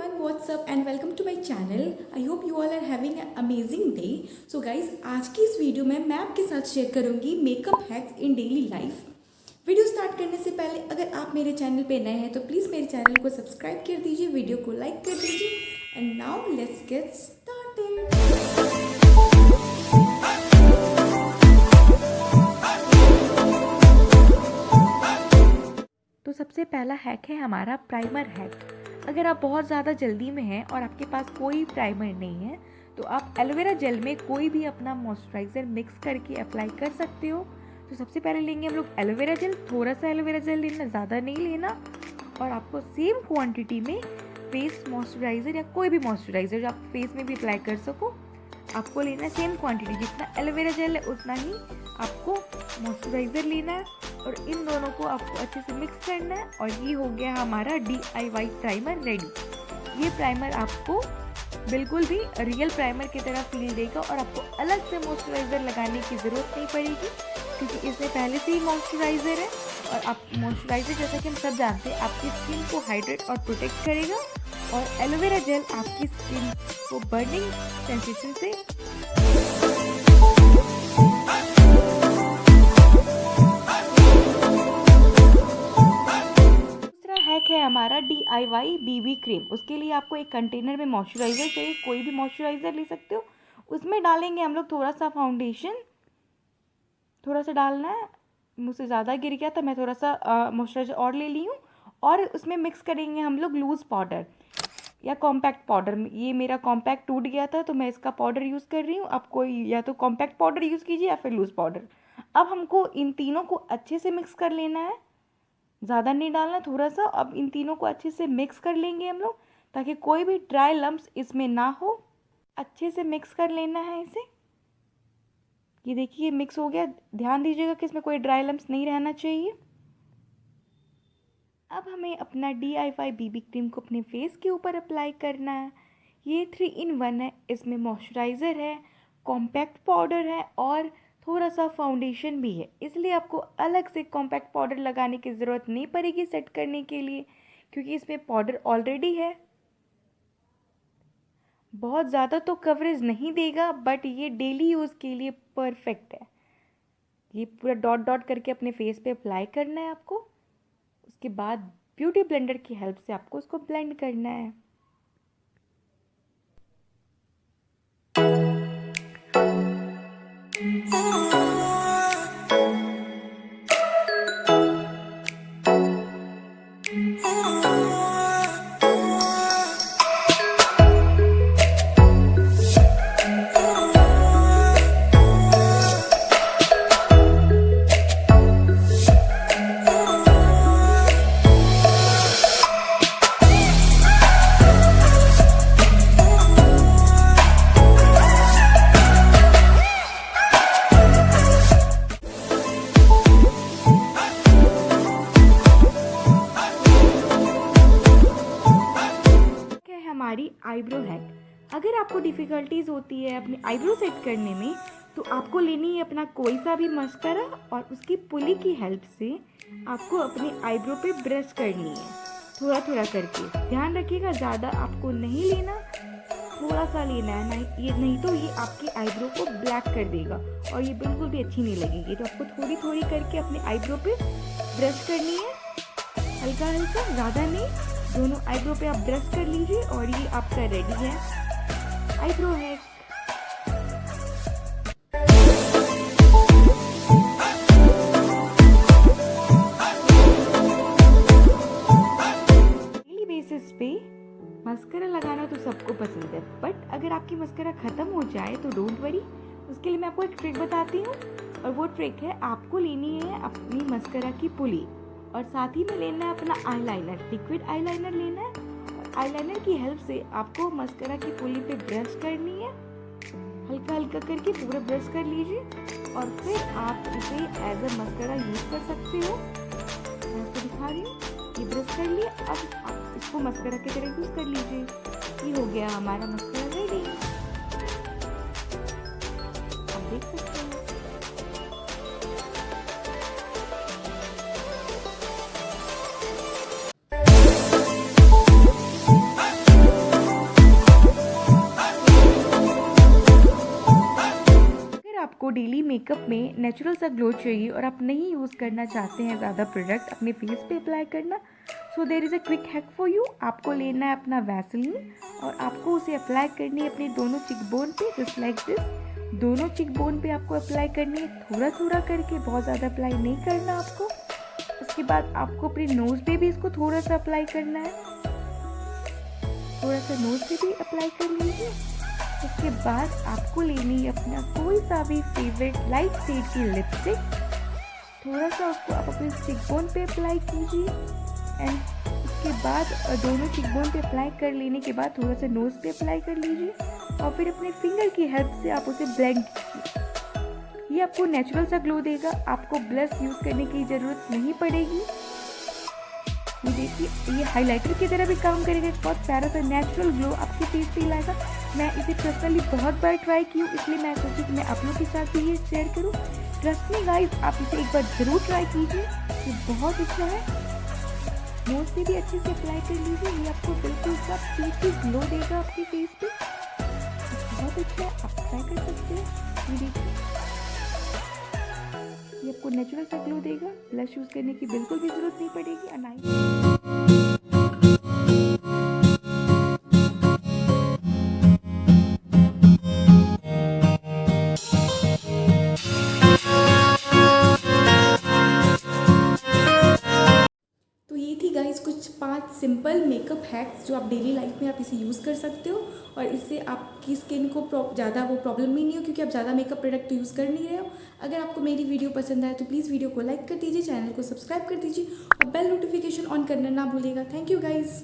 everyone, what's up and welcome to my channel. I hope you all are having an amazing day. So guys, आज की इस video में मैं आपके साथ शेयर करूंगी मेकअप हैक्स इन डेली लाइफ। वीडियो स्टार्ट करने से पहले अगर आप मेरे चैनल पे नए हैं तो प्लीज़ मेरे चैनल को सब्सक्राइब कर दीजिए, वीडियो को लाइक कर दीजिए and now let's get started. तो सबसे पहला हैक है हमारा प्राइमर हैक। अगर आप बहुत ज़्यादा जल्दी में हैं और आपके पास कोई प्राइमर नहीं है तो आप एलोवेरा जेल में कोई भी अपना मॉइस्चराइज़र मिक्स करके अप्लाई कर सकते हो। तो सबसे पहले लेंगे हम लोग एलोवेरा जेल, थोड़ा सा एलोवेरा जेल लेना, ज़्यादा नहीं लेना। और आपको सेम क्वांटिटी में फेस मॉइस्चराइज़र या कोई भी मॉइस्चराइज़र जो आप फेस में भी अप्लाई कर सको, आपको लेना है सेम क्वांटिटी। जितना एलोवेरा जेल है उतना ही आपको मॉइस्चराइज़र लेना है और इन दोनों को आपको अच्छे से मिक्स करना है। और ये हो गया हमारा DIY प्राइमर रेडी। ये प्राइमर आपको बिल्कुल भी रियल प्राइमर की तरह फील देगा और आपको अलग से मॉइस्चराइज़र लगाने की ज़रूरत नहीं पड़ेगी क्योंकि इसमें पहले से ही मॉइस्चराइज़र है। और आप मॉइस्चराइज़र जैसा कि हम सब जानते हैं आपकी स्किन को हाइड्रेट और प्रोटेक्ट करेगा और एलोवेरा जेल आपकी स्किन को बर्निंग सेंसेशन से है हमारा DIY BB क्रीम। उसके लिए आपको एक कंटेनर में मॉइस्चराइज़र चाहिए, कोई भी मॉइस्चराइज़र ले सकते हो। उसमें डालेंगे हम लोग थोड़ा सा फाउंडेशन, थोड़ा सा डालना है। मुझसे ज़्यादा गिर गया था, मैं थोड़ा सा मॉइस्चराइज़र और ले ली हूँ। और उसमें मिक्स करेंगे हम लोग लूज़ पाउडर या कॉम्पैक्ट पाउडर। ये मेरा कॉम्पैक्ट टूट गया था तो मैं इसका पाउडर यूज़ कर रही हूँ। आप कोई या तो कॉम्पैक्ट पाउडर यूज़ कीजिए या फिर लूज़ पाउडर। अब हमको इन तीनों को अच्छे से मिक्स कर लेना है, ज़्यादा नहीं डालना, थोड़ा सा। अब इन तीनों को अच्छे से मिक्स कर लेंगे हम लोग ताकि कोई भी ड्राई लम्प्स इसमें ना हो। अच्छे से मिक्स कर लेना है इसे। ये देखिए मिक्स हो गया। ध्यान दीजिएगा कि इसमें कोई ड्राई लम्प्स नहीं रहना चाहिए। अब हमें अपना DIY BB क्रीम को अपने फेस के ऊपर अप्लाई करना है। ये 3 in 1 है। इसमें मॉइस्चराइज़र है, कॉम्पैक्ट पाउडर है और थोड़ा सा फाउंडेशन भी है, इसलिए आपको अलग से कॉम्पैक्ट पाउडर लगाने की ज़रूरत नहीं पड़ेगी सेट करने के लिए क्योंकि इसमें पाउडर ऑलरेडी है। बहुत ज़्यादा तो कवरेज नहीं देगा बट ये डेली यूज़ के लिए परफेक्ट है। ये पूरा डॉट डॉट करके अपने फेस पे अप्लाई करना है आपको। उसके बाद ब्यूटी ब्लेंडर की हेल्प से आपको उसको ब्लेंड करना है। हमारी आईब्रो हैक। अगर आपको डिफ़िकल्टीज़ होती है अपनी आईब्रो सेट करने में तो आपको लेनी है अपना कोई सा भी मस्करा और उसकी पुली की हेल्प से आपको अपनी आईब्रो पे ब्रश करनी है थोड़ा थोड़ा करके। ध्यान रखिएगा ज़्यादा आपको नहीं लेना, थोड़ा सा लेना है। नहीं तो ये आपकी आईब्रो को ब्लैक कर देगा और ये बिल्कुल भी अच्छी नहीं लगेगी। तो आपको थोड़ी थोड़ी करके अपनी आईब्रो पे ब्रश करनी है, हल्का हल्का, ज़्यादा नहीं। दोनों आईब्रो पे आप ब्रश कर लीजिए और ये आपका रेडी है आईब्रो हैक। डेली बेसिस पे मस्करा लगाना तो सबको पसंद है बट अगर आपकी मस्करा ख़त्म हो जाए तो डोंट वरी। उसके लिए मैं आपको एक ट्रिक बताती हूँ और वो ट्रिक है आपको लेनी है अपनी मस्करा की पुली और साथ ही में लेना है अपना आईलाइनर, लिक्विड आईलाइनर लेना है। और आईलाइनर की हेल्प से आपको मस्करा की पुली पे ब्रश करनी है, हल्का हल्का करके पूरा ब्रश कर लीजिए और फिर आप इसे एज अ मस्करा यूज़ कर सकते हो। मैं आपको दिखा रही हूँ, ये ब्रश कर लिए। अब आप इसको मस्करा की तरह यूज़ कर लीजिए। ये हो गया हमारा मस्करा रेडी। आप देख सकते हैं। डेली मेकअप में नेचुरल सा ग्लो चाहिए और आप नहीं यूज़ करना चाहते हैं ज़्यादा प्रोडक्ट अपने फेस पे अप्लाई करना, so there is a quick hack for you. आपको लेना है अपना वैसलीन और आपको उसे अप्लाई करनी है अपने दोनों चिकबोन पे, जस्ट लाइक दिस। दोनों चिकबोन पे आपको अप्लाई करनी है, थोड़ा थोड़ा करके, बहुत ज़्यादा अप्लाई नहीं करना आपको। उसके बाद आपको अपने नोज़ पे भी इसको थोड़ा सा अप्लाई करना है, थोड़ा सा नोज़ पे भी अप्लाई कर लीजिए। उसके बाद आपको लेनी है अपना कोई सा भी फेवरेट लाइट शेड की लिपस्टिक, थोड़ा सा उसको आप अपने चिकबोन पे अप्लाई कीजिए एंड उसके बाद दोनों चिकबोन पे अप्लाई कर लेने के बाद थोड़ा सा नोज़ पे अप्लाई कर लीजिए और फिर अपने फिंगर की हेल्प से आप उसे ब्लेंड कीजिए। ये आपको नेचुरल सा ग्लो देगा, आपको ब्लश यूज़ करने की ज़रूरत नहीं पड़ेगी। ये देखिए ये हाइलाइटर की तरह भी काम करेगा, बहुत प्यारा सा नेचुरल ग्लो आपके फेस पे लाएगा। मैं इसे पर्सनली बहुत बार ट्राई की हूँ, इसलिए मैं सोची कि मैं आप लोगों के साथ भी ये शेयर करूँ। ट्रस्ट मी गाइस, आप इसे एक बार ज़रूर ट्राई कीजिए, ये बहुत अच्छा है। नोज से भी अच्छे से अप्लाई कर लीजिए, ये आपको बिल्कुल सा पीची ग्लो देगा आपके फेस पे, बहुत अच्छा है, आप ट्राई कर सकते हैं। ये देखिए ये आपको नेचुरल सा ग्लो देगा, ब्लश यूज़ करने की बिल्कुल भी ज़रूरत नहीं पड़ेगी। तो ये थी गाइस कुछ 5 सिंपल मेकअप हैक्स जो आप डेली लाइफ में आप इसे यूज़ कर सकते हो और इससे आपकी स्किन को ज़्यादा वो प्रॉब्लम भी नहीं हो, क्योंकि आप ज़्यादा मेकअप प्रोडक्ट तो यूज़ कर नहीं रहे हो। अगर आपको मेरी वीडियो पसंद आए तो प्लीज़ वीडियो को लाइक कर दीजिए, चैनल को सब्सक्राइब कर दीजिए और बेल नोटिफिकेशन ऑन करना ना भूलिएगा। Thank you guys.